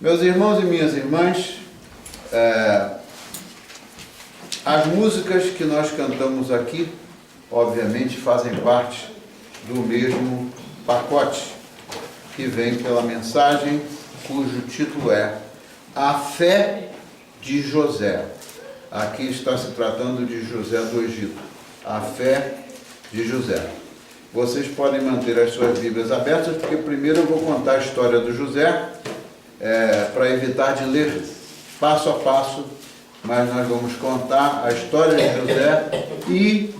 Meus irmãos e minhas irmãs, as músicas que nós cantamos aqui, obviamente, fazem parte do mesmo pacote que vem pela mensagem, cujo título é A Fé de José. Aqui está se tratando de José do Egito. A Fé de José. Vocês podem manter as suas Bíblias abertas, porque primeiro eu vou contar a história do José, para evitar de ler passo a passo, mas nós vamos contar a história de José e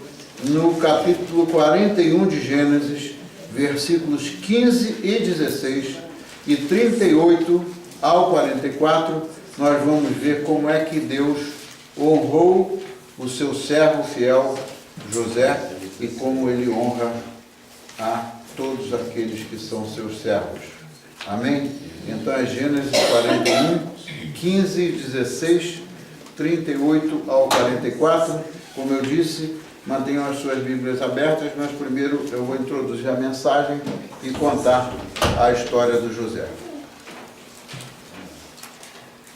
no capítulo 41 de Gênesis, versículos 15 e 16 e 38 ao 44, nós vamos ver como é que Deus honrou o seu servo fiel José e como ele honra a todos aqueles que são seus servos. Amém? Então é Gênesis 41, 15, 16, 38 ao 44. Como eu disse, mantenham as suas Bíblias abertas, mas primeiro eu vou introduzir a mensagem e contar a história do José.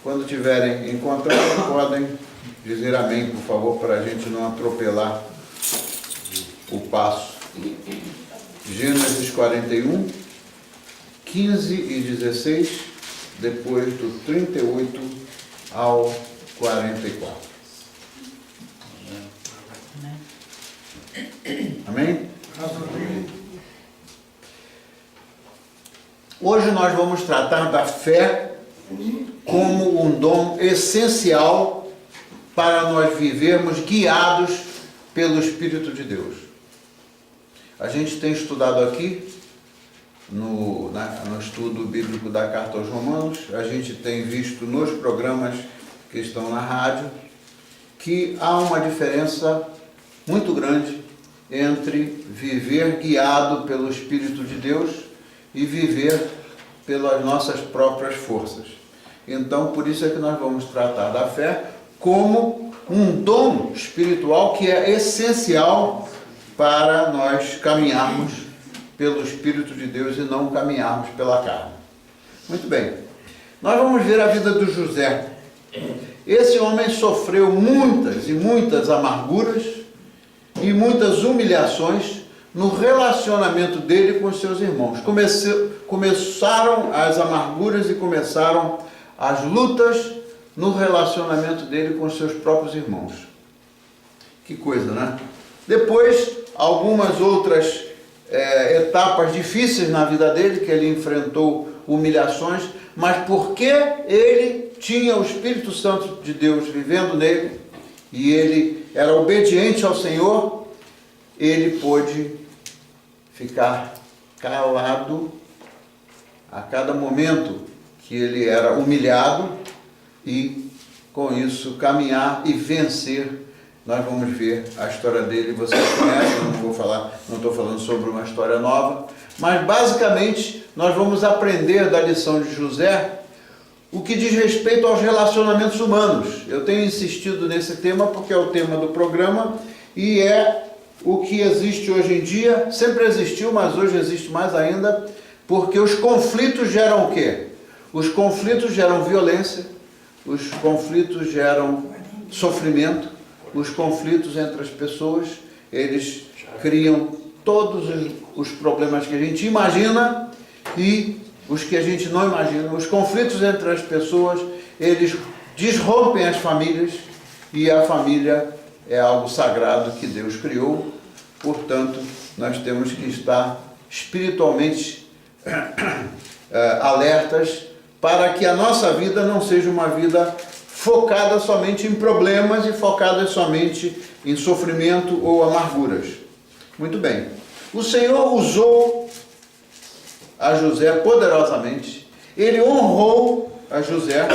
Quando tiverem encontrado, podem dizer amém, por favor, para a gente não atropelar o passo. Gênesis 41, 15 e 16, depois do 38 ao 44. Amém? Hoje nós vamos tratar da fé como um dom essencial para nós vivermos guiados pelo Espírito de Deus. A gente tem estudado aqui, no estudo bíblico da Carta aos Romanos, a gente tem visto nos programas que estão na rádio, que há uma diferença muito grande entre viver guiado pelo Espírito de Deus e viver pelas nossas próprias forças. Então, por isso é que nós vamos tratar da fé como um dom espiritual que é essencial para nós caminharmos pelo Espírito de Deus e não caminharmos pela carne. Muito bem. Nós vamos ver a vida do José. Esse homem sofreu muitas e muitas amarguras e muitas humilhações no relacionamento dele com os seus irmãos. Começaram as amarguras e começaram as lutas no relacionamento dele com os seus próprios irmãos. Que coisa, né? Depois, algumas outras etapas difíceis na vida dele, que ele enfrentou humilhações, mas porque ele tinha o Espírito Santo de Deus vivendo nele, e ele era obediente ao Senhor, ele pôde ficar calado a cada momento que ele era humilhado e, com isso, caminhar e vencer. Nós vamos ver a história dele, vocês conhecem, não estou falando sobre uma história nova, mas basicamente nós vamos aprender da lição de José o que diz respeito aos relacionamentos humanos. Eu tenho insistido nesse tema porque é o tema do programa e é o que existe hoje em dia, sempre existiu, mas hoje existe mais ainda, porque os conflitos geram o quê? Os conflitos geram violência, os conflitos geram sofrimento, os conflitos entre as pessoas, eles criam todos os problemas que a gente imagina e os que a gente não imagina. Os conflitos entre as pessoas, eles desrompem as famílias e a família é algo sagrado que Deus criou. Portanto, nós temos que estar espiritualmente alertas para que a nossa vida não seja uma vida focada somente em problemas e focada somente em sofrimento ou amarguras. Muito bem. O Senhor usou a José poderosamente. Ele honrou a José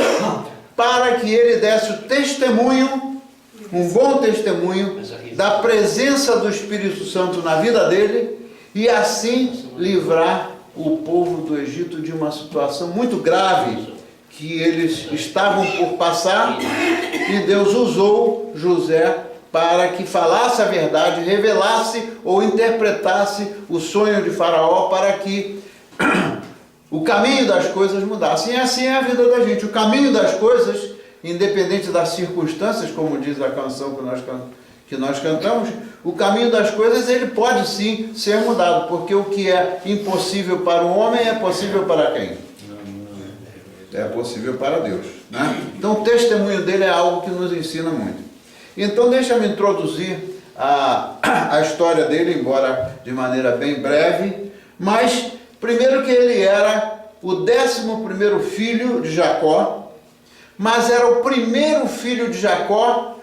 para que ele desse o testemunho, um bom testemunho da presença do Espírito Santo na vida dele e assim livrar o povo do Egito de uma situação muito grave que eles estavam por passar, e Deus usou José para que falasse a verdade, revelasse ou interpretasse o sonho de Faraó, para que o caminho das coisas mudasse. E assim é a vida da gente. O caminho das coisas, independente das circunstâncias, como diz a canção que nós cantamos, o caminho das coisas ele pode sim ser mudado, porque o que é impossível para o homem é possível para quem? É possível para Deus, né? Então o testemunho dele é algo que nos ensina muito. Então deixa-me introduzir a história dele, embora de maneira bem breve, mas primeiro que ele era o 11º filho de Jacó, mas era o primeiro filho de Jacó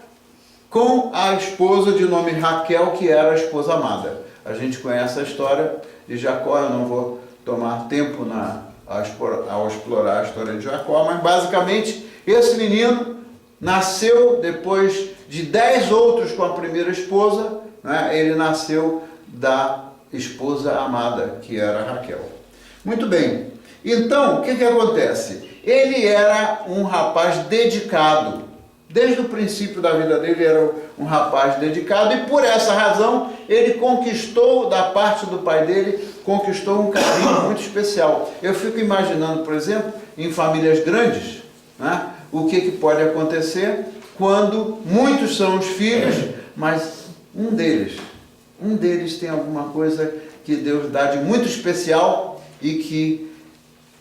com a esposa de nome Raquel, que era a esposa amada. A gente conhece a história de Jacó, eu não vou tomar tempo ao explorar a história de Jacó, mas basicamente esse menino nasceu depois de 10 outros com a primeira esposa, né? Ele nasceu da esposa amada, que era Raquel. Muito bem, então o que acontece? Ele era um rapaz dedicado. Desde o princípio da vida dele era um rapaz dedicado e por essa razão ele conquistou da parte do pai dele, conquistou um carinho muito especial. Eu fico imaginando, por exemplo, em famílias grandes, né, o que pode acontecer quando muitos são os filhos, mas um deles tem alguma coisa que Deus dá de muito especial e que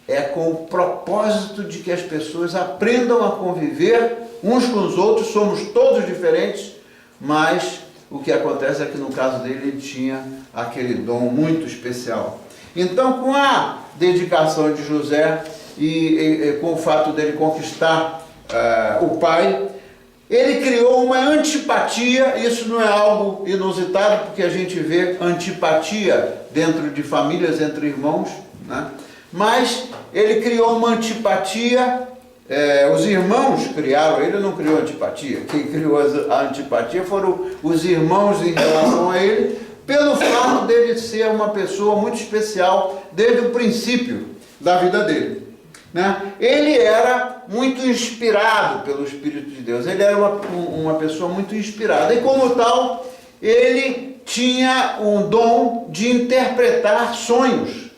é com o propósito de que as pessoas aprendam a conviver uns com os outros. Somos todos diferentes, mas o que acontece é que no caso dele ele tinha aquele dom muito especial. Então, com a dedicação de José e com o fato dele conquistar o pai, ele criou uma antipatia. Isso não é algo inusitado, porque a gente vê antipatia dentro de famílias entre irmãos, né? Mas ele criou uma antipatia. Os irmãos criaram, ele não criou antipatia. Quem criou a antipatia foram os irmãos em relação a ele, pelo fato dele ser uma pessoa muito especial desde o princípio da vida dele, né? Ele era muito inspirado pelo Espírito de Deus, ele era uma pessoa muito inspirada e como tal, ele tinha um dom de interpretar sonhos.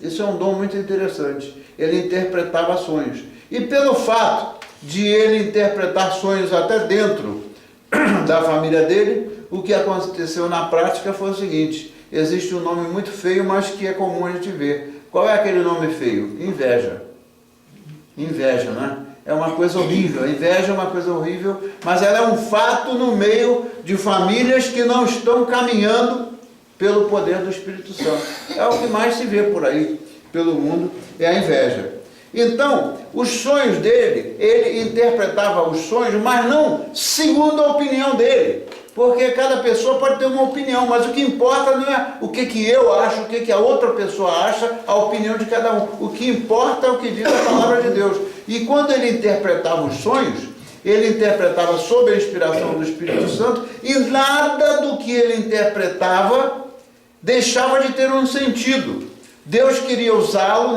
Isso é um dom muito interessante. Ele interpretava sonhos. E pelo fato de ele interpretar sonhos até dentro da família dele, o que aconteceu na prática foi o seguinte: existe um nome muito feio, mas que é comum a gente ver. Qual é aquele nome feio? Inveja. Inveja, né? É uma coisa horrível. A inveja é uma coisa horrível, mas ela é um fato no meio de famílias que não estão caminhando pelo poder do Espírito Santo. É o que mais se vê por aí, pelo mundo, é a inveja. Então, os sonhos dele, ele interpretava os sonhos, mas não segundo a opinião dele. Porque cada pessoa pode ter uma opinião, mas o que importa não é o que eu acho, o que a outra pessoa acha, a opinião de cada um. O que importa é o que diz a palavra de Deus. E quando ele interpretava os sonhos, ele interpretava sob a inspiração do Espírito Santo, e nada do que ele interpretava deixava de ter um sentido. Deus queria usá-lo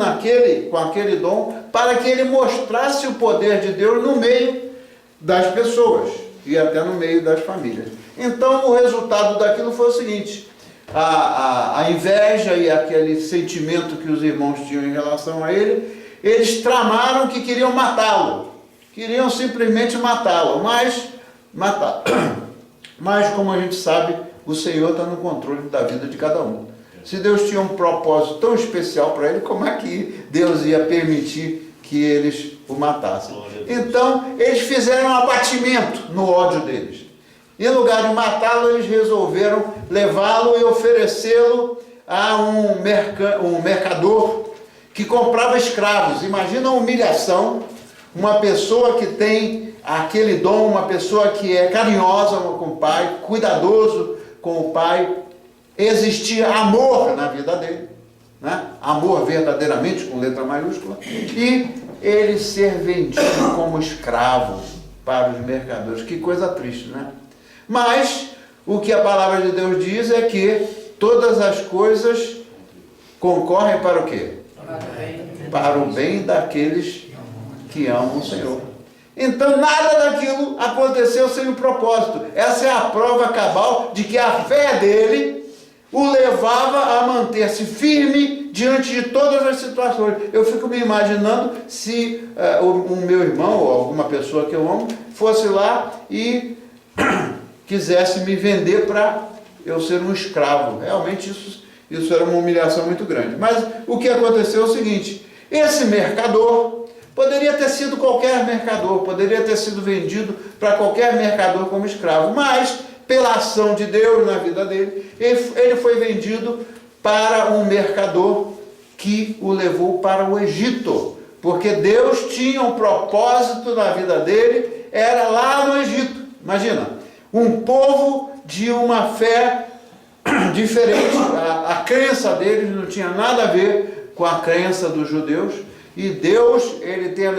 com aquele dom para que ele mostrasse o poder de Deus no meio das pessoas e até no meio das famílias. Então o resultado daquilo foi o seguinte: a inveja e aquele sentimento que os irmãos tinham em relação a ele, eles tramaram que queriam matá-lo, queriam simplesmente matá-lo, mas como a gente sabe, o Senhor está no controle da vida de cada um. Se Deus tinha um propósito tão especial para ele, como é que Deus ia permitir que eles o matassem? Então, eles fizeram um abatimento no ódio deles. Em lugar de matá-lo, eles resolveram levá-lo e oferecê-lo a um mercador que comprava escravos. Imagina a humilhação, uma pessoa que tem aquele dom, uma pessoa que é carinhosa com o pai, cuidadoso com o pai. Existia amor na vida dele, né? Amor verdadeiramente, com letra maiúscula, e ele ser vendido como escravo para os mercadores. Que coisa triste, né? Mas o que a palavra de Deus diz é que todas as coisas concorrem para o quê? Para o bem daqueles que amam o Senhor. Então nada daquilo aconteceu sem o propósito. Essa é a prova cabal de que a fé dele o levava a manter-se firme diante de todas as situações. Eu fico me imaginando se o meu irmão ou alguma pessoa que eu amo fosse lá e quisesse me vender para eu ser um escravo. Realmente isso era uma humilhação muito grande. Mas o que aconteceu é o seguinte: esse mercador poderia ter sido qualquer mercador, poderia ter sido vendido para qualquer mercador como escravo, mas pela ação de Deus na vida dele, ele foi vendido para um mercador que o levou para o Egito, porque Deus tinha um propósito na vida dele, era lá no Egito. Imagina, um povo de uma fé diferente, a crença deles não tinha nada a ver com a crença dos judeus, e Deus, ele tem a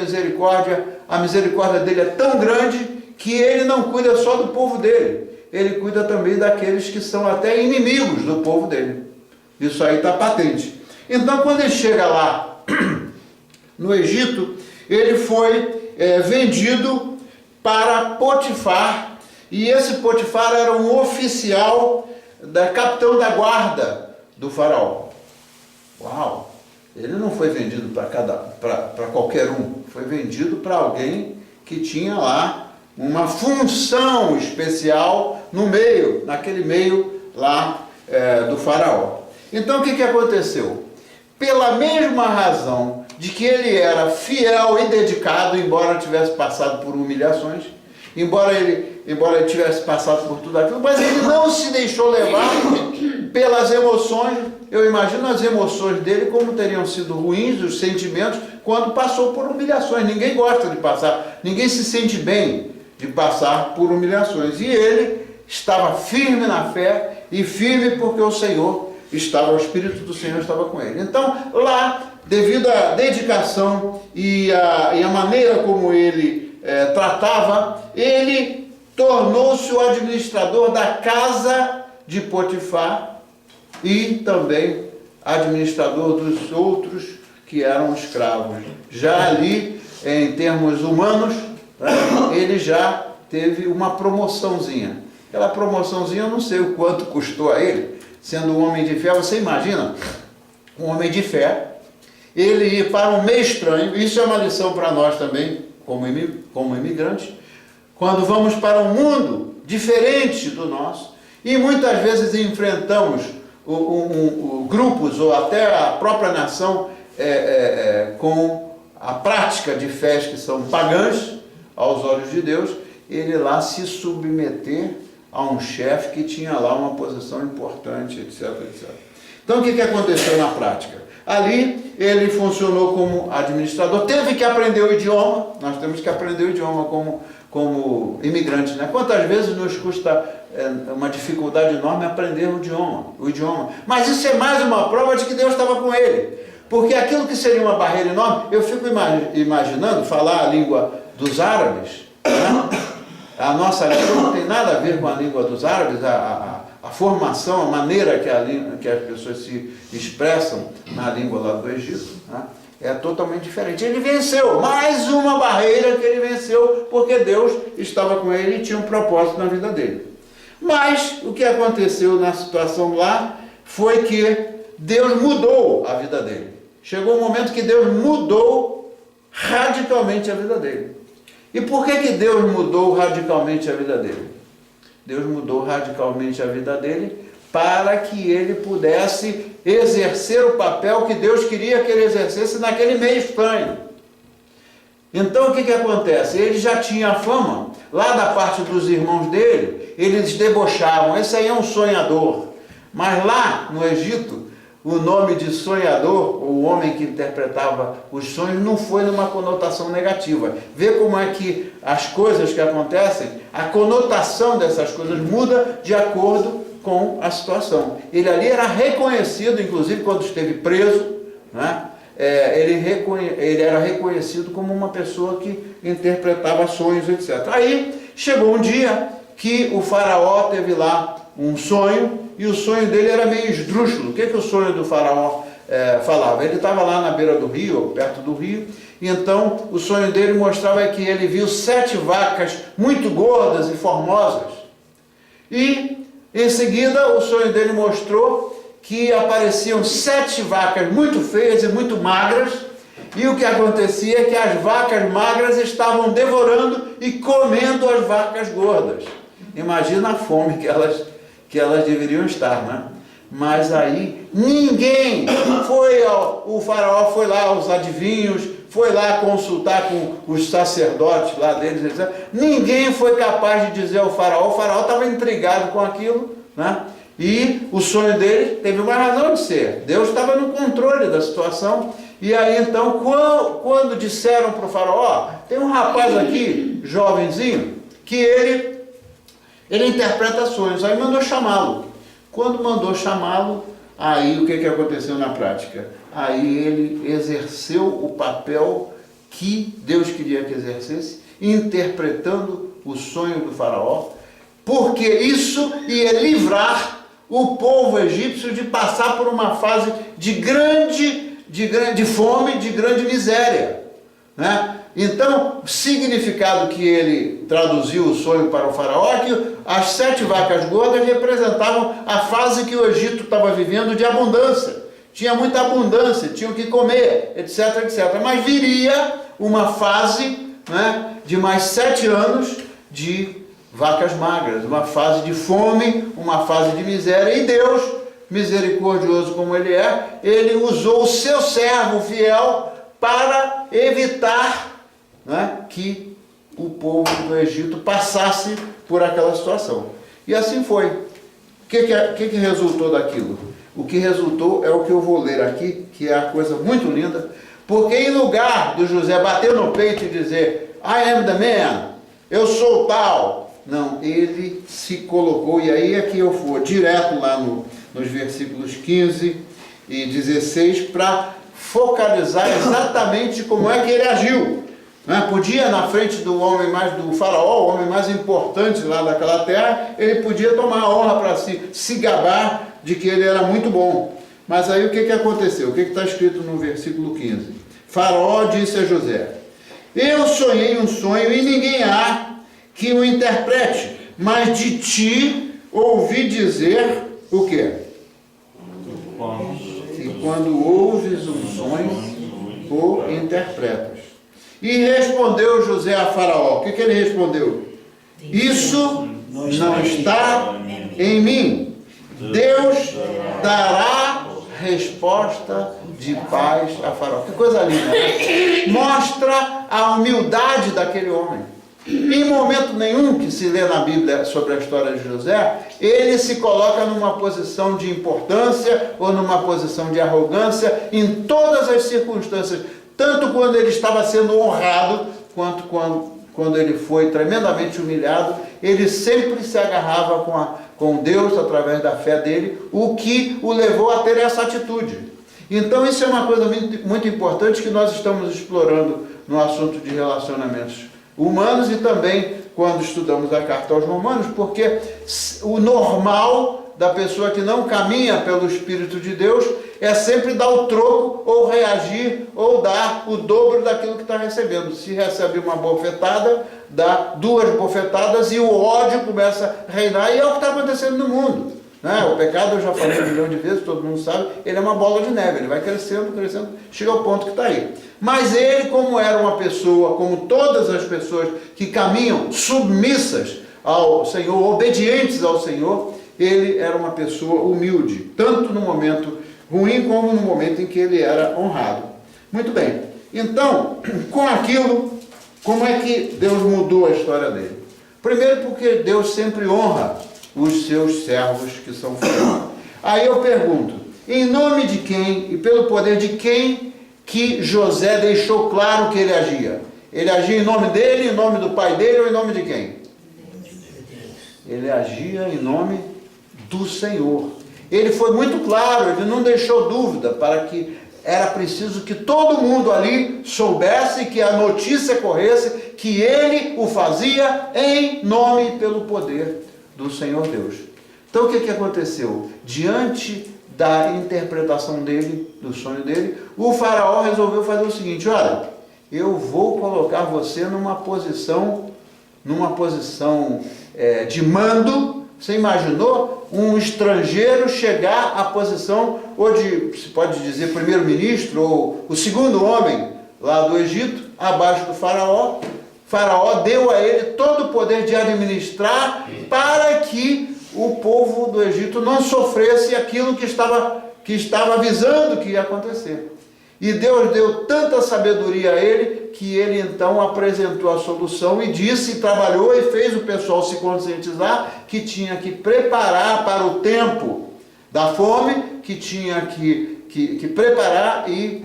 misericórdia dele é tão grande que ele não cuida só do povo dele, ele cuida também daqueles que são até inimigos do povo dele. Isso aí está patente. Então, quando ele chega lá no Egito, ele foi vendido para Potifar, e esse Potifar era um oficial, capitão da guarda do faraó. Uau! Ele não foi vendido para qualquer um, foi vendido para alguém que tinha lá uma função especial naquele meio lá do faraó. Então o que aconteceu? Pela mesma razão de que ele era fiel e dedicado, embora tivesse passado por humilhações, embora ele tivesse passado por tudo aquilo, mas ele não se deixou levar pelas emoções. Eu imagino as emoções dele como teriam sido ruins, os sentimentos, quando passou por humilhações. Ninguém gosta de passar, ninguém se sente bem de passar por humilhações. E ele estava firme na fé, e firme porque o Espírito do Senhor estava com ele. Então, lá, devido à dedicação e à maneira como ele tratava, ele tornou-se o administrador da casa de Potifar e também administrador dos outros que eram escravos. Já ali, em termos humanos, ele já teve uma promoçãozinha. Aquela promoçãozinha eu não sei o quanto custou a ele, sendo um homem de fé. Você imagina, um homem de fé, ele ir para um meio estranho. Isso é uma lição para nós também, como imigrantes, quando vamos para um mundo diferente do nosso, e muitas vezes enfrentamos grupos ou até a própria nação com a prática de fés que são pagãs aos olhos de Deus, ele lá se submeter a um chefe que tinha lá uma posição importante, etc, etc. Então o que aconteceu na prática? Ali ele funcionou como administrador, teve que aprender o idioma. Nós temos que aprender o idioma como imigrantes, né? Quantas vezes nos custa uma dificuldade enorme aprender o idioma. Mas isso é mais uma prova de que Deus estava com ele. Porque aquilo que seria uma barreira enorme, eu fico imaginando falar a língua dos árabes, né? A nossa língua não tem nada a ver com a língua dos árabes, a formação, a maneira que as pessoas se expressam na língua lá do Egito, né? É totalmente diferente. Ele venceu, mais uma barreira que ele venceu, porque Deus estava com ele e tinha um propósito na vida dele. Mas o que aconteceu na situação lá foi que Deus mudou a vida dele. Chegou um momento que Deus mudou radicalmente a vida dele. E por que Deus mudou radicalmente a vida dele? Deus mudou radicalmente a vida dele para que ele pudesse exercer o papel que Deus queria que ele exercesse naquele meio estranho. Então o que acontece? Ele já tinha a fama, lá da parte dos irmãos dele, eles debochavam, esse aí é um sonhador. Mas lá no Egito, o nome de sonhador, o homem que interpretava os sonhos, não foi numa conotação negativa. Vê como é que as coisas que acontecem, a conotação dessas coisas muda de acordo com a situação. Ele ali era reconhecido, inclusive quando esteve preso, né? Ele era reconhecido como uma pessoa que interpretava sonhos, etc. Aí chegou um dia que o faraó teve lá um sonho, e o sonho dele era meio esdrúxulo. O que o sonho do faraó falava? Ele estava lá na beira do rio, ou perto do rio, e então o sonho dele mostrava que ele viu 7 vacas muito gordas e formosas, e Em seguida, o sonho dele mostrou que apareciam 7 vacas muito feias e muito magras, e o que acontecia é que as vacas magras estavam devorando e comendo as vacas gordas. Imagina a fome que elas deveriam estar, né? Mas aí ninguém o faraó foi lá, os adivinhos, foi lá consultar com os sacerdotes lá deles, etc. Ninguém foi capaz de dizer ao faraó. O faraó estava intrigado com aquilo, né? E o sonho dele teve uma razão de ser. Deus estava no controle da situação. E aí então, quando disseram para o faraó, tem um rapaz aqui, jovenzinho, que ele interpreta sonhos, aí mandou chamá-lo. Quando mandou chamá-lo, aí o que aconteceu na prática? Aí ele exerceu o papel que Deus queria que exercesse, interpretando o sonho do faraó, porque isso ia livrar o povo egípcio de passar por uma fase de fome, de grande miséria, né? Então, o significado que ele traduziu o sonho para o faraó é que as 7 vacas gordas representavam a fase que o Egito estava vivendo de abundância. Tinha muita abundância, tinham que comer, etc, etc. Mas viria uma fase, né, de mais 7 anos de vacas magras, uma fase de fome, uma fase de miséria. E Deus, misericordioso como Ele é, Ele usou o seu servo fiel para evitar, né, que o povo do Egito passasse por aquela situação. E assim foi. O que resultou daquilo? O que resultou é o que eu vou ler aqui, que é a coisa muito linda, porque em lugar do José bater no peito e dizer, I am the man, eu sou tal, não, ele se colocou, e aí é que eu vou direto lá nos versículos 15 e 16, para focalizar exatamente como é que ele agiu. Né? Podia, na frente do faraó, o homem mais importante lá daquela terra, ele podia tomar a honra para se gabar de que ele era muito bom. Mas aí o que aconteceu? O que está escrito no versículo 15? Faraó disse a José, eu sonhei um sonho e ninguém há que o interprete, mas de ti ouvi dizer o quê? E quando ouves um sonho, o interpretas. E respondeu José a Faraó. O que ele respondeu? Isso não está em mim. Deus dará resposta de paz a Faraó. Que coisa linda, né? Mostra a humildade daquele homem. Em momento nenhum que se lê na Bíblia sobre a história de José, ele se coloca numa posição de importância ou numa posição de arrogância em todas as circunstâncias, tanto quando ele estava sendo honrado, quanto quando ele foi tremendamente humilhado. Ele sempre se agarrava com Deus através da fé dele, o que o levou a ter essa atitude. Então isso é uma coisa muito, muito importante que nós estamos explorando no assunto de relacionamentos humanos e também quando estudamos a carta aos Romanos, porque o normal da pessoa que não caminha pelo Espírito de Deus é sempre dar o troco, ou reagir, ou dar o dobro daquilo que está recebendo. Se recebe uma bofetada, dá 2 bofetadas e o ódio começa a reinar, e é o que está acontecendo no mundo. Né? O pecado, eu já falei 1 milhão de vezes, todo mundo sabe, ele é uma bola de neve, ele vai crescendo, crescendo, chega ao ponto que está aí. Mas ele, como era uma pessoa, como todas as pessoas que caminham submissas ao Senhor, obedientes ao Senhor, ele era uma pessoa humilde, tanto no momento ruim como no momento em que ele era honrado. Muito bem, então, com aquilo, como é que Deus mudou a história dele? Primeiro porque Deus sempre honra os seus servos que são fiéis. Aí eu pergunto, em nome de quem e pelo poder de quem que José deixou claro que ele agia? Ele agia em nome dele, em nome do pai dele ou em nome de quem? Ele agia em nome do Senhor. Ele foi muito claro, ele não deixou dúvida, para que era preciso que todo mundo ali soubesse, que a notícia corresse, que ele o fazia em nome e pelo poder do Senhor Deus. Então o que aconteceu? Diante da interpretação dele, do sonho dele, o faraó resolveu fazer o seguinte, olha, eu vou colocar você numa posição de mando Você imaginou um estrangeiro chegar à posição, ou de, se pode dizer, primeiro-ministro, ou o segundo homem lá do Egito, abaixo do faraó? Faraó deu a ele todo o poder de administrar para que o povo do Egito não sofresse aquilo que estava avisando que ia acontecer. E Deus deu tanta sabedoria a ele, que ele então apresentou a solução e disse, trabalhou e fez o pessoal se conscientizar que tinha que preparar para o tempo da fome, que tinha que preparar e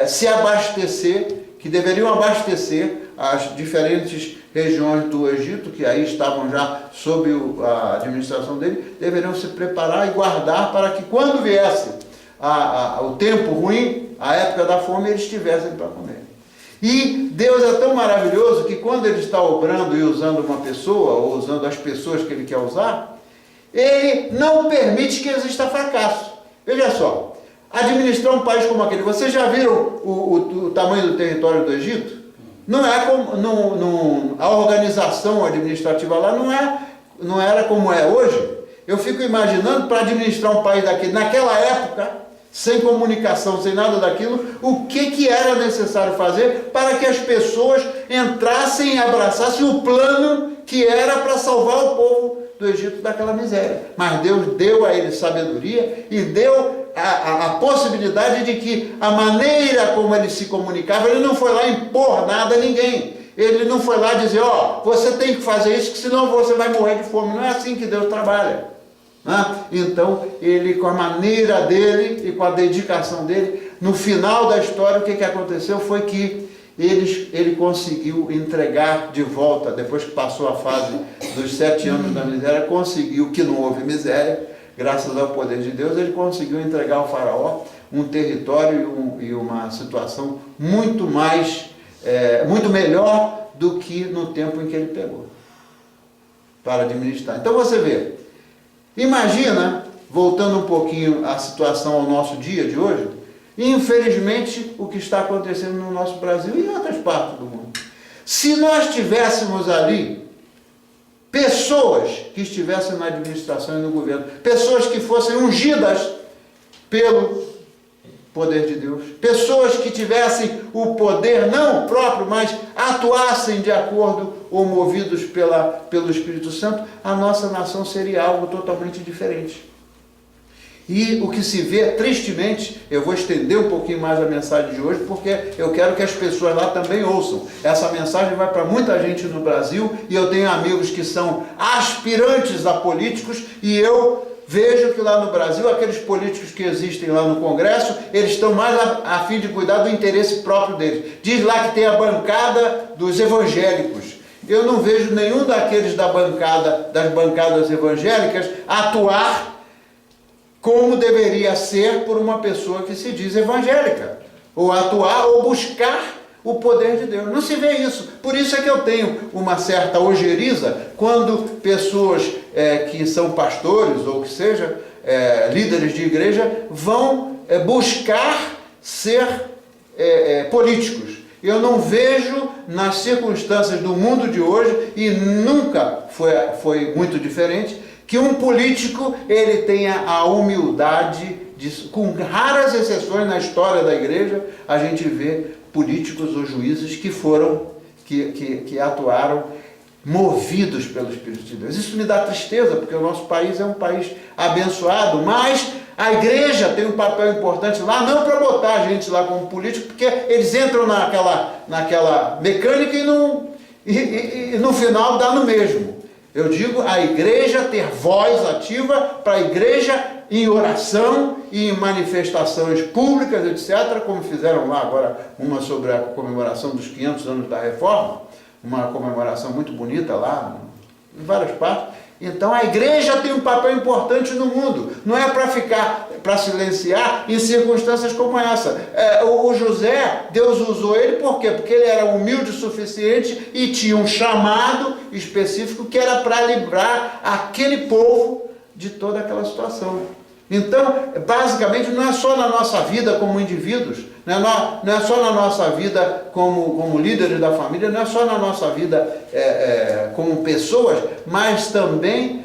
se abastecer, que deveriam abastecer as diferentes regiões do Egito, que aí estavam já sob a administração dele, deveriam se preparar e guardar para que quando viesse o tempo ruim, a época da fome, eles tivessem para comer. E Deus é tão maravilhoso que quando Ele está obrando e usando uma pessoa, ou usando as pessoas que Ele quer usar, Ele não permite que exista fracasso. Veja só, administrar um país como aquele, vocês já viram o tamanho do território do Egito? Não é como, a organização administrativa lá não era como é hoje. Eu fico imaginando, para administrar um país daquele, naquela época, sem comunicação, sem nada daquilo, o que era necessário fazer para que as pessoas entrassem e abraçassem o plano que era para salvar o povo do Egito daquela miséria. Mas Deus deu a ele sabedoria e deu a possibilidade de que a maneira como ele se comunicava, ele não foi lá impor nada a ninguém. Ele não foi lá dizer, você tem que fazer isso, que senão você vai morrer de fome. Não é assim que Deus trabalha. Então, ele, com a maneira dele e com a dedicação dele, no final da história, o que aconteceu foi que ele conseguiu entregar de volta, depois que passou a fase dos 7 anos da miséria, conseguiu, que não houve miséria, graças ao poder de Deus, ele conseguiu entregar ao faraó um território e uma situação muito melhor do que no tempo em que ele pegou para administrar. Então você vê, imagina, voltando um pouquinho à situação ao nosso dia de hoje, infelizmente o que está acontecendo no nosso Brasil e em outras partes do mundo. Se nós tivéssemos ali pessoas que estivessem na administração e no governo, pessoas que fossem ungidas pelo poder de Deus, pessoas que tivessem o poder não próprio, mas atuassem de acordo ou movidos pelo Espírito Santo, a nossa nação seria algo totalmente diferente. E o que se vê, tristemente, eu vou estender um pouquinho mais a mensagem de hoje, porque eu quero que as pessoas lá também ouçam. Essa mensagem vai para muita gente no Brasil, e eu tenho amigos que são aspirantes a políticos, e eu vejo que lá no Brasil, aqueles políticos que existem lá no Congresso, eles estão mais a fim de cuidar do interesse próprio deles. Diz lá que tem a bancada dos evangélicos. Eu não vejo nenhum daqueles das bancadas evangélicas atuar como deveria ser por uma pessoa que se diz evangélica, ou atuar ou buscar o poder de Deus. Não se vê isso. Por isso é que eu tenho uma certa ojeriza quando pessoas que são pastores ou que seja líderes de igreja vão buscar ser políticos. Eu não vejo nas circunstâncias do mundo de hoje, e nunca foi muito diferente, que um político ele tenha a humildade, com raras exceções na história da igreja, a gente vê políticos ou juízes que atuaram movidos pelo Espírito de Deus. Isso me dá tristeza, porque o nosso país é um país abençoado, mas a igreja tem um papel importante lá, não para botar a gente lá como político, porque eles entram naquela mecânica e no final dá no mesmo. Eu digo a igreja ter voz ativa, para a igreja em oração e em manifestações públicas, etc., como fizeram lá agora uma sobre a comemoração dos 500 anos da Reforma, uma comemoração muito bonita lá, em várias partes. Então a igreja tem um papel importante no mundo, não é para silenciar em circunstâncias como essa. O José, Deus usou ele por quê? Porque ele era humilde o suficiente e tinha um chamado específico que era para livrar aquele povo de toda aquela situação. Então, basicamente, não é só na nossa vida como indivíduos, não é só na nossa vida como líderes da família, não é só na nossa vida como pessoas, mas também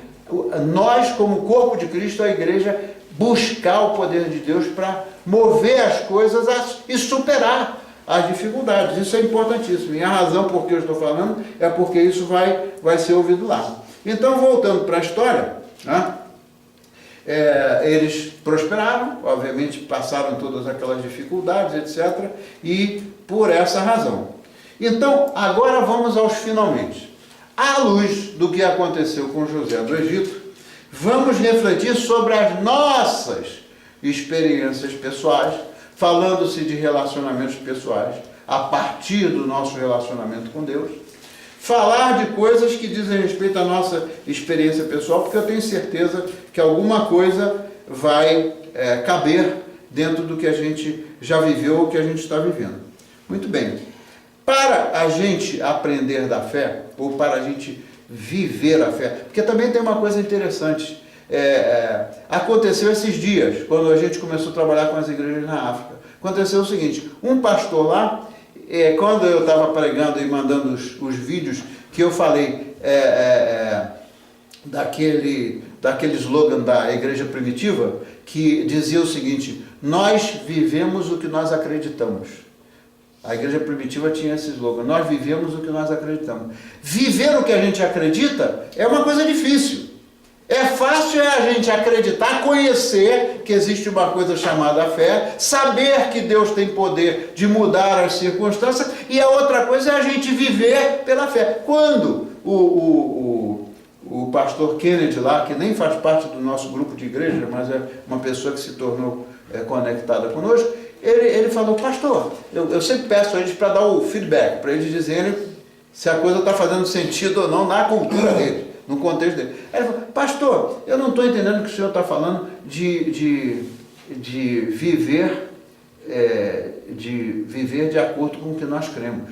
nós, como corpo de Cristo, a igreja, buscar o poder de Deus para mover as coisas e superar as dificuldades. Isso é importantíssimo. E a razão por que eu estou falando é porque isso vai ser ouvido lá. Então, voltando para a história, né? Eles prosperaram, obviamente passaram todas aquelas dificuldades, etc. E por essa razão. Então, agora vamos aos finalmente. À luz do que aconteceu com José do Egito, vamos refletir sobre as nossas experiências pessoais, falando-se de relacionamentos pessoais, a partir do nosso relacionamento com Deus. Falar de coisas que dizem respeito à nossa experiência pessoal, porque eu tenho certeza que alguma coisa vai caber dentro do que a gente já viveu ou que a gente está vivendo. Muito bem. Para a gente aprender da fé, ou para a gente viver a fé, porque também tem uma coisa interessante. Aconteceu esses dias, quando a gente começou a trabalhar com as igrejas na África. Aconteceu o seguinte, um pastor lá, quando eu estava pregando e mandando os vídeos, que eu falei daquele slogan da igreja primitiva, que dizia o seguinte: nós vivemos o que nós acreditamos. A igreja primitiva tinha esse slogan: nós vivemos o que nós acreditamos. Viver o que a gente acredita é uma coisa difícil. É fácil a gente acreditar, conhecer que existe uma coisa chamada fé, saber que Deus tem poder de mudar as circunstâncias, e a outra coisa é a gente viver pela fé. Quando o pastor Kennedy lá, que nem faz parte do nosso grupo de igreja, mas é uma pessoa que se tornou conectada conosco, ele falou: pastor, eu sempre peço a eles para dar o feedback, para eles dizerem se a coisa está fazendo sentido ou não na cultura dele, no contexto dele. Aí ele falou: pastor, eu não estou entendendo o que o senhor está falando de viver de acordo com o que nós cremos.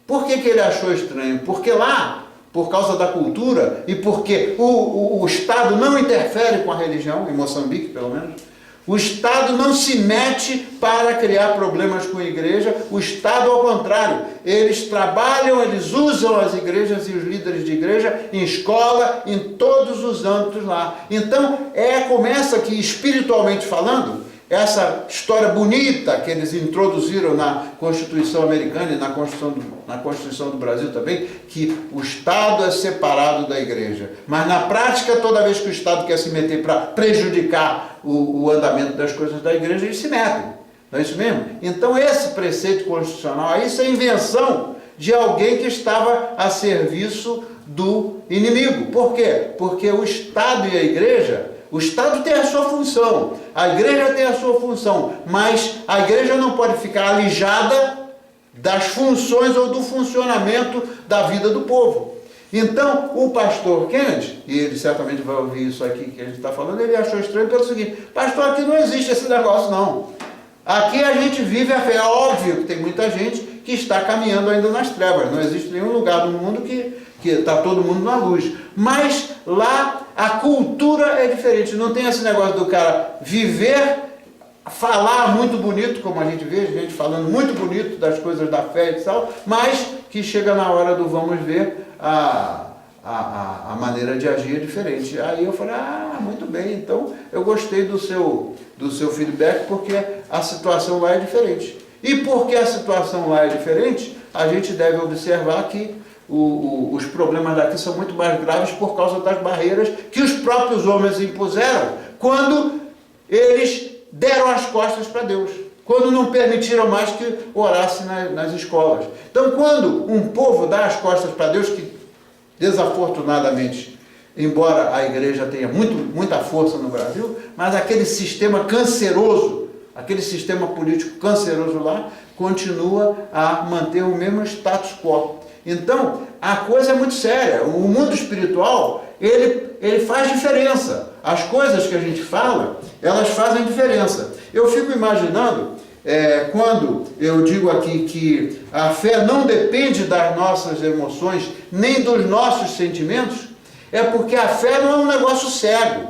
Por que ele achou estranho? Porque lá, por causa da cultura, e porque o Estado não interfere com a religião, em Moçambique pelo menos, o Estado não se mete para criar problemas com a igreja. O Estado, ao contrário, eles trabalham, eles usam as igrejas e os líderes de igreja em escola, em todos os âmbitos lá. Então, começa aqui, espiritualmente falando, essa história bonita que eles introduziram na Constituição americana e na Constituição do Brasil também, que o Estado é separado da igreja. Mas na prática, toda vez que o Estado quer se meter para prejudicar o andamento das coisas da igreja, eles se metem. Não é isso mesmo? Então esse preceito constitucional, isso é invenção de alguém que estava a serviço do inimigo. Por quê? Porque o Estado e a igreja, o Estado tem a sua função, a igreja tem a sua função, mas a igreja não pode ficar alijada das funções ou do funcionamento da vida do povo. Então, o pastor Kennedy, e ele certamente vai ouvir isso aqui que a gente está falando, ele achou estranho pelo seguinte: pastor, aqui não existe esse negócio não. Aqui a gente vive a fé. É óbvio que tem muita gente que está caminhando ainda nas trevas, não existe nenhum lugar no mundo que está todo mundo na luz. Mas lá a cultura é diferente, não tem esse negócio do cara viver, falar muito bonito, como a gente vê, gente falando muito bonito das coisas da fé e tal, mas que chega na hora do vamos ver, a maneira de agir é diferente. Aí eu falei: muito bem, então eu gostei do seu feedback, porque a situação lá é diferente. E porque a situação lá é diferente, a gente deve observar que os problemas daqui são muito mais graves por causa das barreiras que os próprios homens impuseram quando eles deram as costas para Deus, quando não permitiram mais que orasse nas escolas. Então, quando um povo dá as costas para Deus, que desafortunadamente, embora a igreja tenha muita força no Brasil, mas aquele sistema canceroso, aquele sistema político canceroso lá, continua a manter o mesmo status quo. Então, a coisa é muito séria. O mundo espiritual, ele faz diferença. As coisas que a gente fala, elas fazem diferença. Eu fico imaginando, quando eu digo aqui que a fé não depende das nossas emoções, nem dos nossos sentimentos, é porque a fé não é um negócio cego.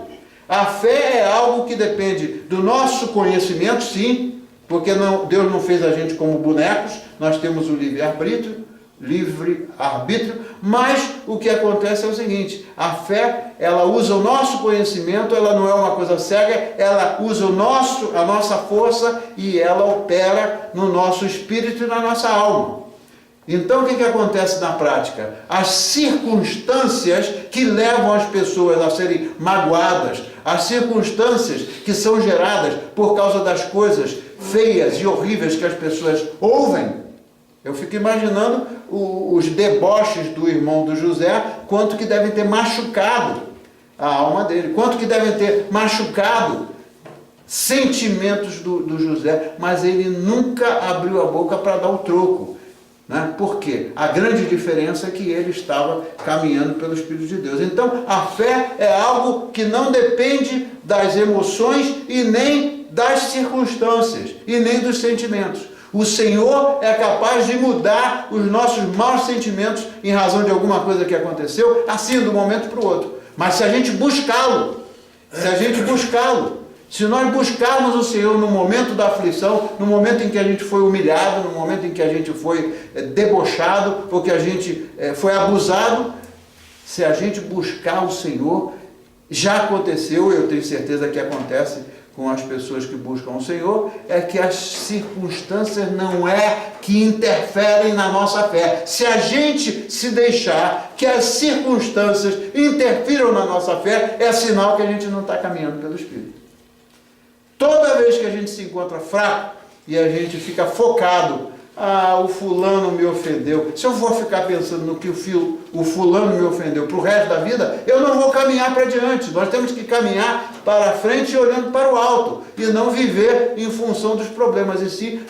A fé é algo que depende do nosso conhecimento, sim, porque Deus não fez a gente como bonecos, nós temos o livre-arbítrio, livre-arbítrio, mas o que acontece é o seguinte: a fé, ela usa o nosso conhecimento, ela não é uma coisa cega, ela usa a nossa força e ela opera no nosso espírito e na nossa alma. Então o que acontece na prática? As circunstâncias que levam as pessoas a serem magoadas, as circunstâncias que são geradas por causa das coisas feias e horríveis que as pessoas ouvem. Eu fico imaginando os deboches do irmão do José, quanto que devem ter machucado a alma dele, quanto que devem ter machucado sentimentos do José, mas ele nunca abriu a boca para dar o troco. Né? Por quê? A grande diferença é que ele estava caminhando pelo Espírito de Deus. Então, a fé é algo que não depende das emoções e nem das circunstâncias, e nem dos sentimentos. O Senhor é capaz de mudar os nossos maus sentimentos em razão de alguma coisa que aconteceu, assim, de um momento para o outro. Mas se a gente buscá-lo, se nós buscarmos o Senhor no momento da aflição, no momento em que a gente foi humilhado, no momento em que a gente foi debochado, ou que a gente foi abusado, se a gente buscar o Senhor, já aconteceu, eu tenho certeza que acontece com as pessoas que buscam o Senhor, é que as circunstâncias não é que interferem na nossa fé. Se a gente se deixar que as circunstâncias interfiram na nossa fé, é sinal que a gente não está caminhando pelo Espírito. Toda vez que a gente se encontra fraco e a gente fica focado, o fulano me ofendeu, se eu for ficar pensando no que o fulano me ofendeu para o resto da vida, eu não vou caminhar para diante. Nós temos que caminhar para frente olhando para o alto, e não viver em função dos problemas, e sim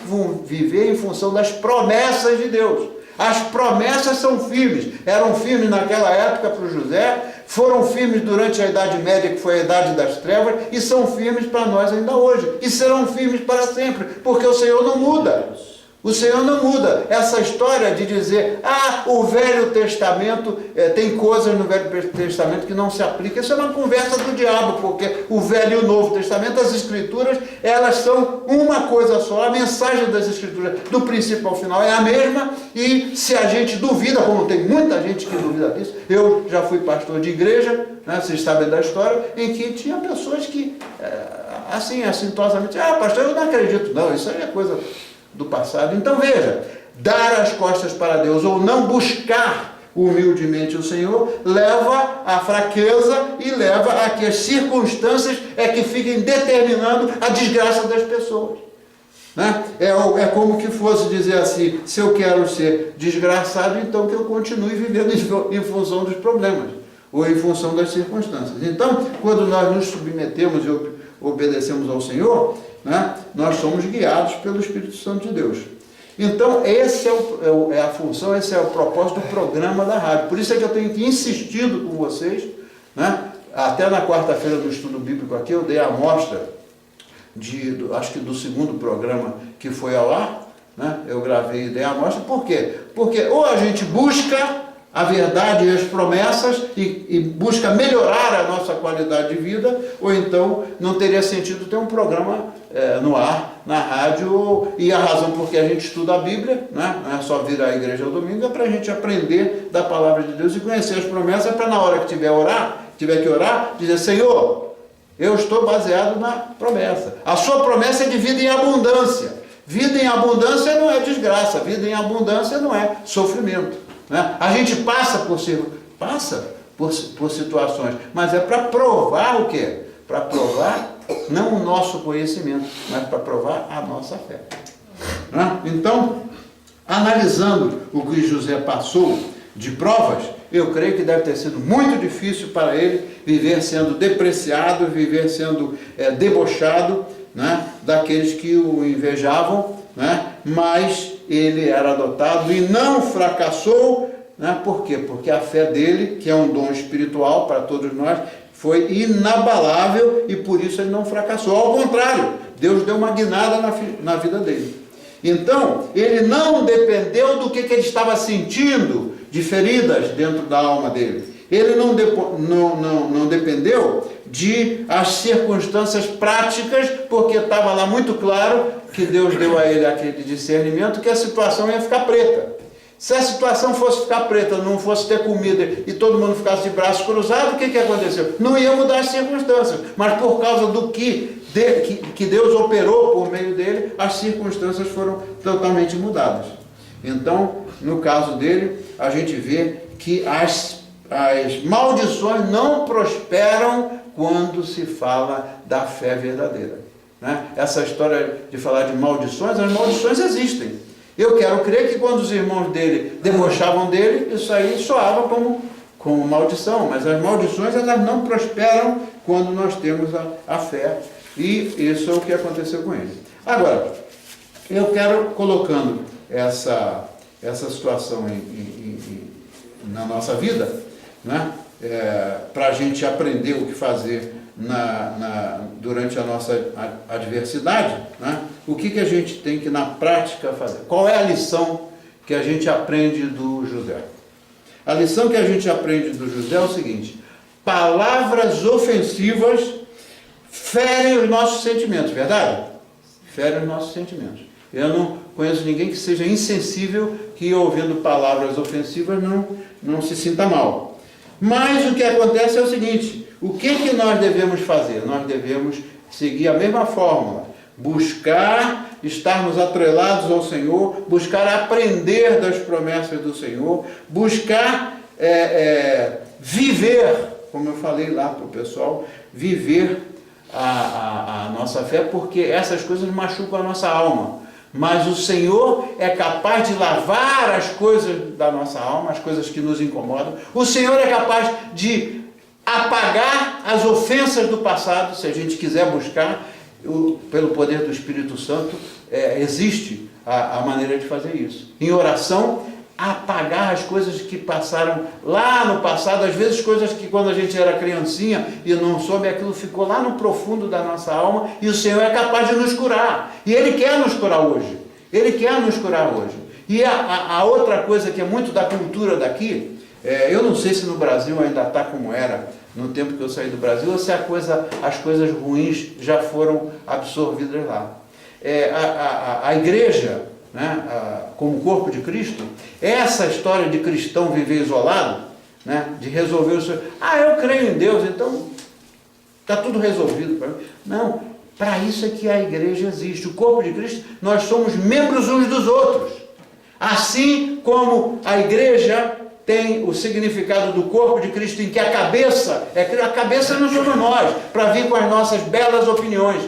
viver em função das promessas de Deus. As promessas são firmes, eram firmes naquela época para o José, foram firmes durante a Idade Média, que foi a Idade das Trevas, e são firmes para nós ainda hoje, e serão firmes para sempre, porque o Senhor não muda. O Senhor não muda. Essa história de dizer, o Velho Testamento, tem coisas no Velho Testamento que não se aplicam, isso é uma conversa do diabo, porque o Velho e o Novo Testamento, as Escrituras, elas são uma coisa só. A mensagem das Escrituras, do princípio ao final, é a mesma, e se a gente duvida, como tem muita gente que duvida disso, eu já fui pastor de igreja, né, vocês sabem da história, em que tinha pessoas que, assim, assintosamente, pastor, eu não acredito. Não, isso aí é coisa do passado. Então veja, dar as costas para Deus ou não buscar humildemente o Senhor leva à fraqueza e leva a que as circunstâncias que fiquem determinando a desgraça das pessoas, né? É como que fosse dizer assim: se eu quero ser desgraçado, então que eu continue vivendo em função dos problemas ou em função das circunstâncias. Então, quando nós nos submetemos e obedecemos ao Senhor, né, nós somos guiados pelo Espírito Santo de Deus. Então, esse é a função, esse é o propósito do programa da rádio. Por isso é que eu tenho insistido com vocês, né? Até na quarta-feira do estudo bíblico aqui, eu dei a amostra acho que do segundo programa que foi ao ar, né? Eu gravei e dei a amostra. Por quê? Porque ou a gente busca a verdade e as promessas e busca melhorar a nossa qualidade de vida, ou então não teria sentido ter um programa no ar, na rádio. E a razão porque a gente estuda a Bíblia, né? Não é só vir à igreja ao domingo, é para a gente aprender da palavra de Deus e conhecer as promessas, para na hora que tiver que orar, dizer: Senhor, eu estou baseado na promessa. A sua promessa é de vida em abundância. Vida em abundância não é desgraça, vida em abundância não é sofrimento. Né? A gente passa por situações, mas é para provar o quê? Para provar não o nosso conhecimento, mas para provar a nossa fé. Né? Então, analisando o que José passou de provas, eu creio que deve ter sido muito difícil para ele viver sendo depreciado, viver sendo debochado, né, daqueles que o invejavam, né, mas ele era adotado e não fracassou, né, por quê? Porque a fé dele, que é um dom espiritual para todos nós, foi inabalável e por isso ele não fracassou. Ao contrário, Deus deu uma guinada na vida dele. Então, ele não dependeu do que ele estava sentindo de feridas dentro da alma dele. Ele não dependeu de as circunstâncias práticas, porque estava lá muito claro que Deus deu a ele aquele discernimento que a situação ia ficar preta. Se a situação fosse ficar preta, não fosse ter comida e todo mundo ficasse de braços cruzados, o que aconteceu? Não ia mudar as circunstâncias, mas por causa do que Deus operou por meio dele, as circunstâncias foram totalmente mudadas. Então, no caso dele, a gente vê que as maldições não prosperam quando se fala da fé verdadeira. Né? Essa história de falar de maldições, as maldições existem. Eu quero crer que quando os irmãos dele debochavam dele, isso aí soava como maldição, mas as maldições elas não prosperam quando nós temos a fé, e isso é o que aconteceu com ele. Agora, eu quero colocando essa situação na nossa vida, né? Para a gente aprender o que fazer durante a nossa adversidade, né? O que a gente tem que na prática fazer? Qual é a lição que a gente aprende do José? A lição que a gente aprende do José é o seguinte: palavras ofensivas ferem os nossos sentimentos, verdade? Ferem os nossos sentimentos. Eu não conheço ninguém que seja insensível, que ouvindo palavras ofensivas não se sinta mal. Mas o que acontece é o seguinte: o que nós devemos fazer? Nós devemos seguir a mesma fórmula. Buscar estarmos atrelados ao Senhor, buscar aprender das promessas do Senhor, buscar viver, como eu falei lá para o pessoal, viver a nossa fé, porque essas coisas machucam a nossa alma. Mas o Senhor é capaz de lavar as coisas da nossa alma, as coisas que nos incomodam. O Senhor é capaz de apagar as ofensas do passado, se a gente quiser buscar. Pelo poder do Espírito Santo, existe a maneira de fazer isso. Em oração, apagar as coisas que passaram lá no passado, às vezes coisas que quando a gente era criancinha e não soube, aquilo ficou lá no profundo da nossa alma, e o Senhor é capaz de nos curar. E Ele quer nos curar hoje. Ele quer nos curar hoje. E a outra coisa que é muito da cultura daqui, eu não sei se no Brasil ainda está como era no tempo que eu saí do Brasil, ou se as coisas ruins já foram absorvidas lá. A igreja, né, como corpo de Cristo, essa história de cristão viver isolado, né, de resolver o seu... eu creio em Deus, então está tudo resolvido para mim. Não, para isso é que a igreja existe. O corpo de Cristo, nós somos membros uns dos outros. Assim como a igreja tem o significado do corpo de Cristo, em que a cabeça não somos nós, para vir com as nossas belas opiniões.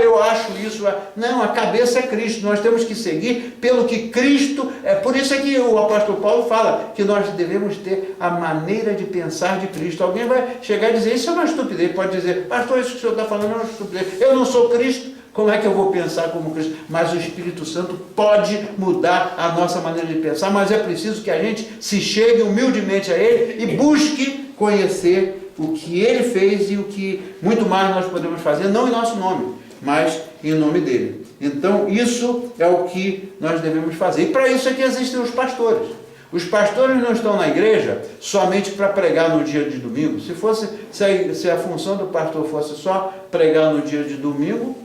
Eu acho isso. Não, a cabeça é Cristo. Nós temos que seguir pelo que Cristo... Por isso é que o apóstolo Paulo fala que nós devemos ter a maneira de pensar de Cristo. Alguém vai chegar e dizer, isso é uma estupidez. Pode dizer, pastor, isso que o senhor está falando é uma estupidez. Eu não sou Cristo. Como é que eu vou pensar como Cristo? Mas o Espírito Santo pode mudar a nossa maneira de pensar, mas é preciso que a gente se chegue humildemente a Ele e busque conhecer o que Ele fez e o que muito mais nós podemos fazer, não em nosso nome, mas em nome dEle. Então, isso é o que nós devemos fazer. E para isso é que existem os pastores. Os pastores não estão na igreja somente para pregar no dia de domingo. Se a função do pastor fosse só pregar no dia de domingo,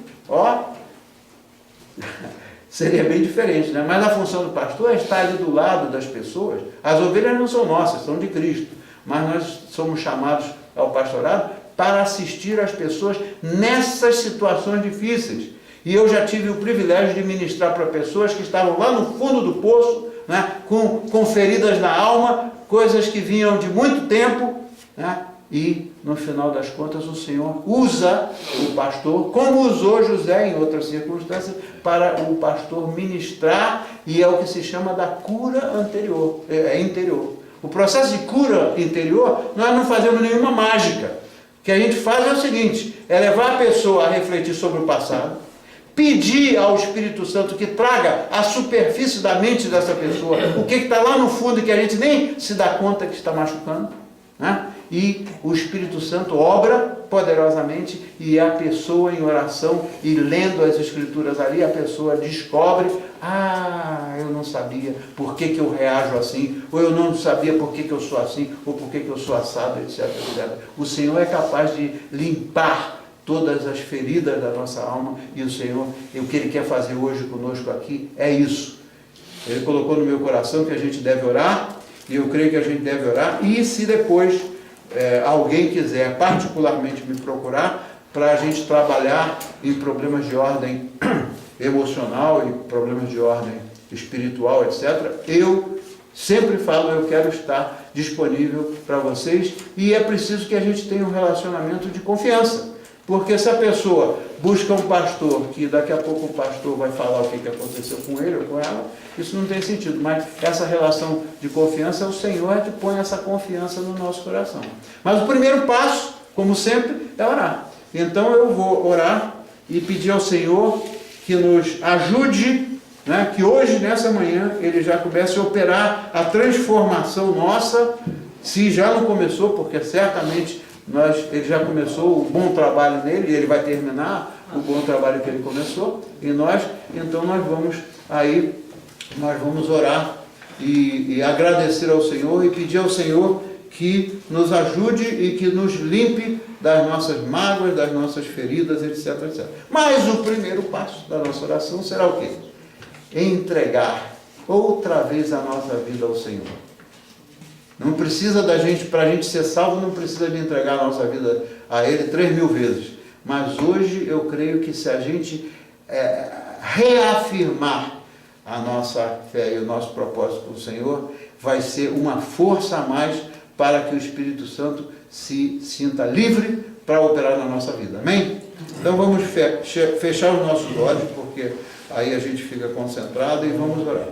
seria bem diferente, né? Mas a função do pastor é estar ali do lado das pessoas. As ovelhas não são nossas, são de Cristo. Mas nós somos chamados ao pastorado para assistir as pessoas nessas situações difíceis. E eu já tive o privilégio de ministrar para pessoas que estavam lá no fundo do poço, né? com feridas na alma, coisas que vinham de muito tempo, né? E, no final das contas, o Senhor usa o pastor, como usou José em outras circunstâncias, para o pastor ministrar, e é o que se chama da cura interior. O processo de cura interior, nós não fazemos nenhuma mágica. O que a gente faz é o seguinte, é levar a pessoa a refletir sobre o passado, pedir ao Espírito Santo que traga à superfície da mente dessa pessoa o que está lá no fundo e que a gente nem se dá conta que está machucando, né? E o Espírito Santo obra poderosamente, e a pessoa em oração e lendo as Escrituras ali, a pessoa descobre, eu não sabia por que eu reajo assim, ou eu não sabia por que eu sou assim, ou por que eu sou assado, etc, etc. O Senhor é capaz de limpar todas as feridas da nossa alma, e o Senhor, o que Ele quer fazer hoje conosco aqui é isso. Ele colocou no meu coração que a gente deve orar, e eu creio que a gente deve orar, e se depois alguém quiser particularmente me procurar, para a gente trabalhar em problemas de ordem emocional e problemas de ordem espiritual, etc., eu sempre falo, eu quero estar disponível para vocês, e é preciso que a gente tenha um relacionamento de confiança, porque se a pessoa busca um pastor, que daqui a pouco o pastor vai falar o que aconteceu com ele ou com ela, isso não tem sentido, mas essa relação de confiança é o Senhor que põe essa confiança no nosso coração. Mas o primeiro passo, como sempre, é orar. Então eu vou orar e pedir ao Senhor que nos ajude, né, que hoje, nessa manhã, Ele já comece a operar a transformação nossa, se já não começou, porque certamente Ele já começou o bom trabalho nele, e Ele vai terminar o bom trabalho que Ele começou, então nós vamos orar e agradecer ao Senhor e pedir ao Senhor que nos ajude e que nos limpe das nossas mágoas, das nossas feridas, etc, etc. Mas o primeiro passo da nossa oração será o quê? Entregar outra vez a nossa vida ao Senhor. Não precisa da gente, para a gente ser salvo, não precisa de entregar a nossa vida a Ele 3.000 vezes. Mas hoje eu creio que se a gente reafirmar a nossa fé e o nosso propósito com o Senhor, vai ser uma força a mais para que o Espírito Santo se sinta livre para operar na nossa vida. Amém? Então vamos fechar os nossos olhos, porque aí a gente fica concentrado, e vamos orar.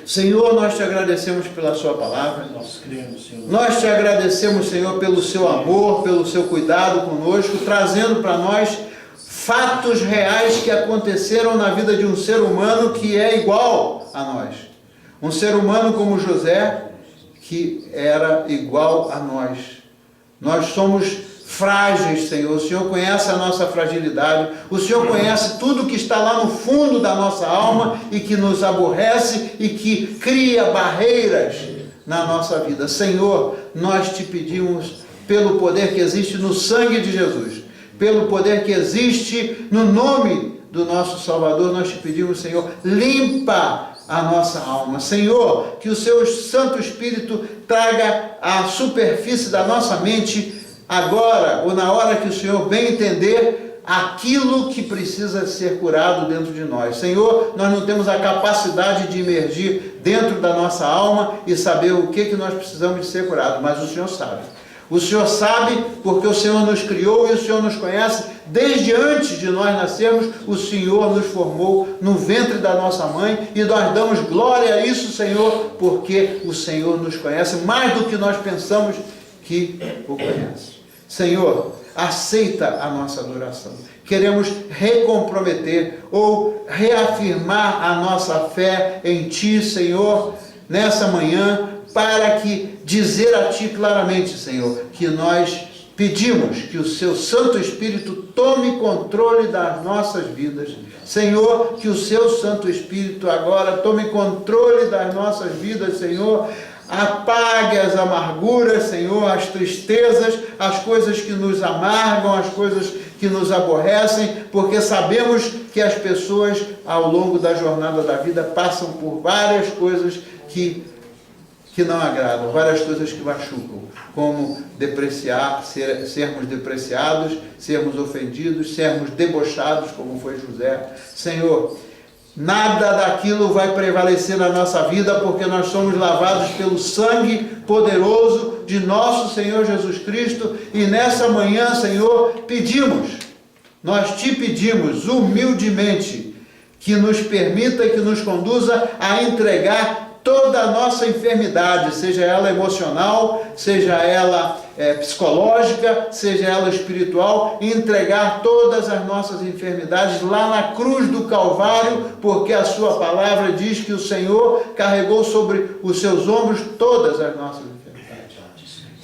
Senhor, nós te agradecemos pela sua palavra. Nós te agradecemos, Senhor, pelo seu amor, pelo seu cuidado conosco, trazendo para nós fatos reais que aconteceram na vida de um ser humano que é igual a nós. Um ser humano como José, que era igual a nós. Nós somos frágeis, Senhor. O Senhor conhece a nossa fragilidade. O Senhor conhece tudo que está lá no fundo da nossa alma e que nos aborrece e que cria barreiras na nossa vida. Senhor, nós te pedimos pelo poder que existe no sangue de Jesus, pelo poder que existe no nome do nosso Salvador, nós te pedimos, Senhor, limpa a nossa alma. Senhor, que o seu Santo Espírito traga à superfície da nossa mente, agora, ou na hora que o Senhor bem entender, aquilo que precisa ser curado dentro de nós. Senhor, nós não temos a capacidade de emergir dentro da nossa alma e saber o que nós precisamos de ser curado, mas o Senhor sabe. O Senhor sabe, porque o Senhor nos criou e o Senhor nos conhece. Desde antes de nós nascermos, o Senhor nos formou no ventre da nossa mãe, e nós damos glória a isso, Senhor, porque o Senhor nos conhece mais do que nós pensamos que o conhece. Senhor, aceita a nossa adoração. Queremos recomprometer ou reafirmar a nossa fé em Ti, Senhor, nessa manhã, para que dizer a Ti claramente, Senhor, que nós pedimos que o Seu Santo Espírito tome controle das nossas vidas. Senhor, que o Seu Santo Espírito agora tome controle das nossas vidas, Senhor. Apague as amarguras, Senhor, as tristezas, as coisas que nos amargam, as coisas que nos aborrecem, porque sabemos que as pessoas, ao longo da jornada da vida, passam por várias coisas que não agradam, várias coisas que machucam, como sermos depreciados, sermos ofendidos, sermos debochados, como foi José. Senhor, nada daquilo vai prevalecer na nossa vida, porque nós somos lavados pelo sangue poderoso de nosso Senhor Jesus Cristo, e nessa manhã, Senhor, nós te pedimos humildemente, que nos permita e que nos conduza a entregar toda a nossa enfermidade, seja ela emocional, seja ela psicológica, seja ela espiritual, e entregar todas as nossas enfermidades lá na cruz do Calvário, porque a sua palavra diz que o Senhor carregou sobre os seus ombros todas as nossas enfermidades.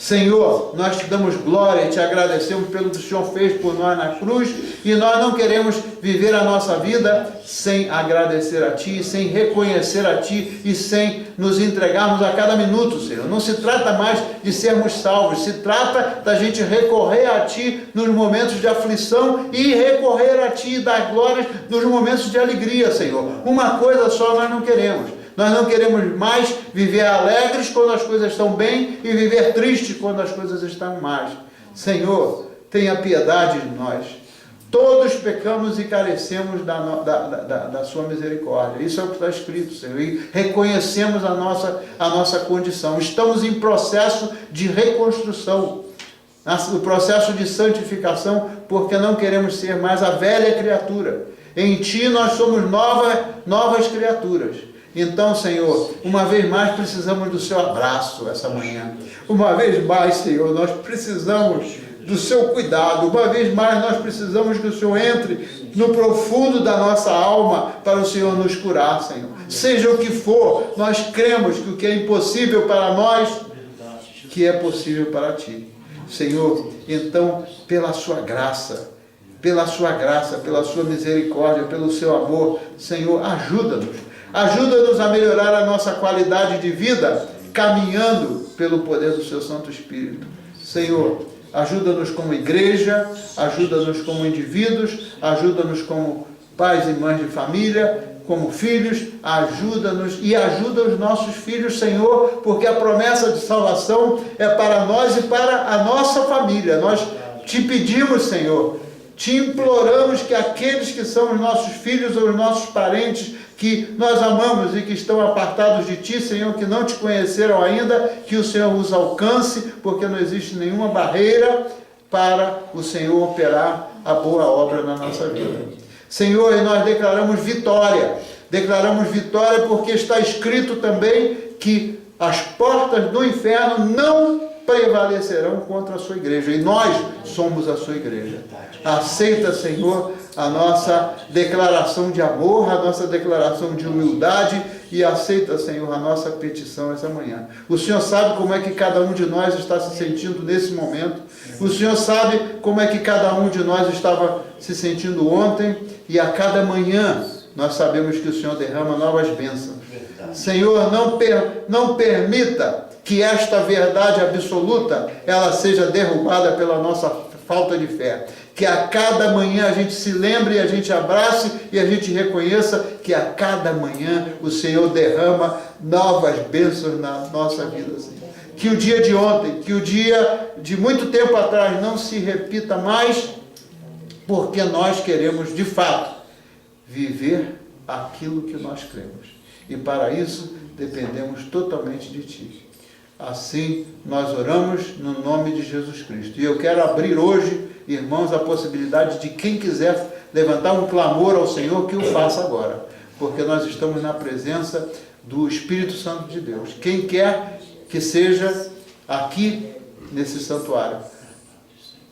Senhor, nós te damos glória e te agradecemos pelo que o Senhor fez por nós na cruz, e nós não queremos viver a nossa vida sem agradecer a Ti, sem reconhecer a Ti e sem nos entregarmos a cada minuto, Senhor. Não se trata mais de sermos salvos, se trata da gente recorrer a Ti nos momentos de aflição e recorrer a Ti e dar glórias nos momentos de alegria, Senhor. Uma coisa só nós não queremos. Nós não queremos mais viver alegres quando as coisas estão bem e viver tristes quando as coisas estão más. Senhor, tenha piedade de nós. Todos pecamos e carecemos da sua misericórdia. Isso é o que está escrito, Senhor. E reconhecemos a nossa condição. Estamos em processo de reconstrução, o processo de santificação, porque não queremos ser mais a velha criatura. Em Ti nós somos novas criaturas. Então, Senhor, uma vez mais precisamos do Seu abraço essa manhã. Uma vez mais, Senhor, nós precisamos do Seu cuidado. Uma vez mais nós precisamos que o Senhor entre no profundo da nossa alma para o Senhor nos curar, Senhor. Seja o que for, nós cremos que o que é impossível para nós, que é possível para Ti. Senhor, então, pela Sua graça, pela Sua misericórdia, pelo Seu amor, Senhor, ajuda-nos. Ajuda-nos a melhorar a nossa qualidade de vida, caminhando pelo poder do Seu Santo Espírito. Senhor, ajuda-nos como igreja, ajuda-nos como indivíduos, ajuda-nos como pais e mães de família, como filhos, ajuda-nos e ajuda os nossos filhos, Senhor, porque a promessa de salvação é para nós e para a nossa família. Nós te pedimos, Senhor, te imploramos que aqueles que são os nossos filhos ou os nossos parentes, que nós amamos e que estão apartados de Ti, Senhor, que não Te conheceram ainda, que o Senhor os alcance, porque não existe nenhuma barreira para o Senhor operar a boa obra na nossa vida. Senhor, e nós declaramos vitória porque está escrito também que as portas do inferno não prevalecerão contra a Sua igreja, e nós somos a Sua igreja. Aceita, Senhor, a nossa declaração de amor, a nossa declaração de humildade, e aceita, Senhor, a nossa petição essa manhã. O Senhor sabe como é que cada um de nós está se sentindo nesse momento. O Senhor sabe como é que cada um de nós estava se sentindo ontem, e a cada manhã nós sabemos que o Senhor derrama novas bênçãos. Senhor, não permita que esta verdade absoluta ela seja derrubada pela nossa falta de fé. Que a cada manhã a gente se lembre, a gente abrace e a gente reconheça que a cada manhã o Senhor derrama novas bênçãos na nossa vida, Senhor. Que o dia de ontem, que o dia de muito tempo atrás não se repita mais, porque nós queremos, de fato, viver aquilo que nós cremos. E para isso dependemos totalmente de Ti. Assim nós oramos no nome de Jesus Cristo. E eu quero abrir hoje, irmãos, a possibilidade de quem quiser levantar um clamor ao Senhor, que o faça agora. Porque nós estamos na presença do Espírito Santo de Deus. Quem quer que seja aqui nesse santuário,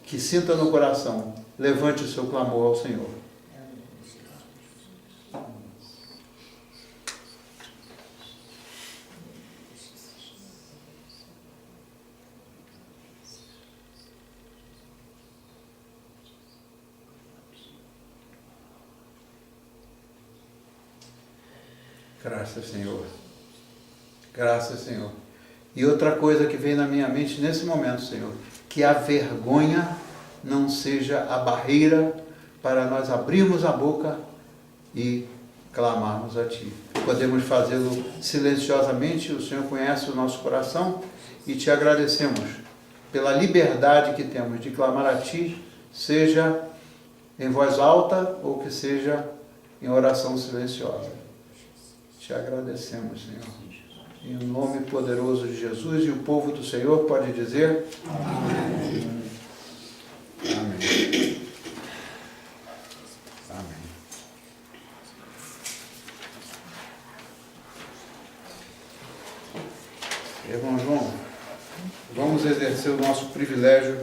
que sinta no coração, levante o seu clamor ao Senhor. Graças, Senhor. Graças, Senhor. E outra coisa que vem na minha mente nesse momento, Senhor, que a vergonha não seja a barreira para nós abrirmos a boca e clamarmos a Ti. Podemos fazê-lo silenciosamente, o Senhor conhece o nosso coração, e Te agradecemos pela liberdade que temos de clamar a Ti, seja em voz alta ou que seja em oração silenciosa. Te agradecemos, Senhor. Em nome poderoso de Jesus, e o povo do Senhor pode dizer amém. Amém. Amém. Irmão João, vamos exercer o nosso privilégio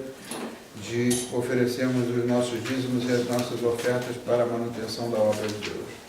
de oferecermos os nossos dízimos e as nossas ofertas para a manutenção da obra de Deus.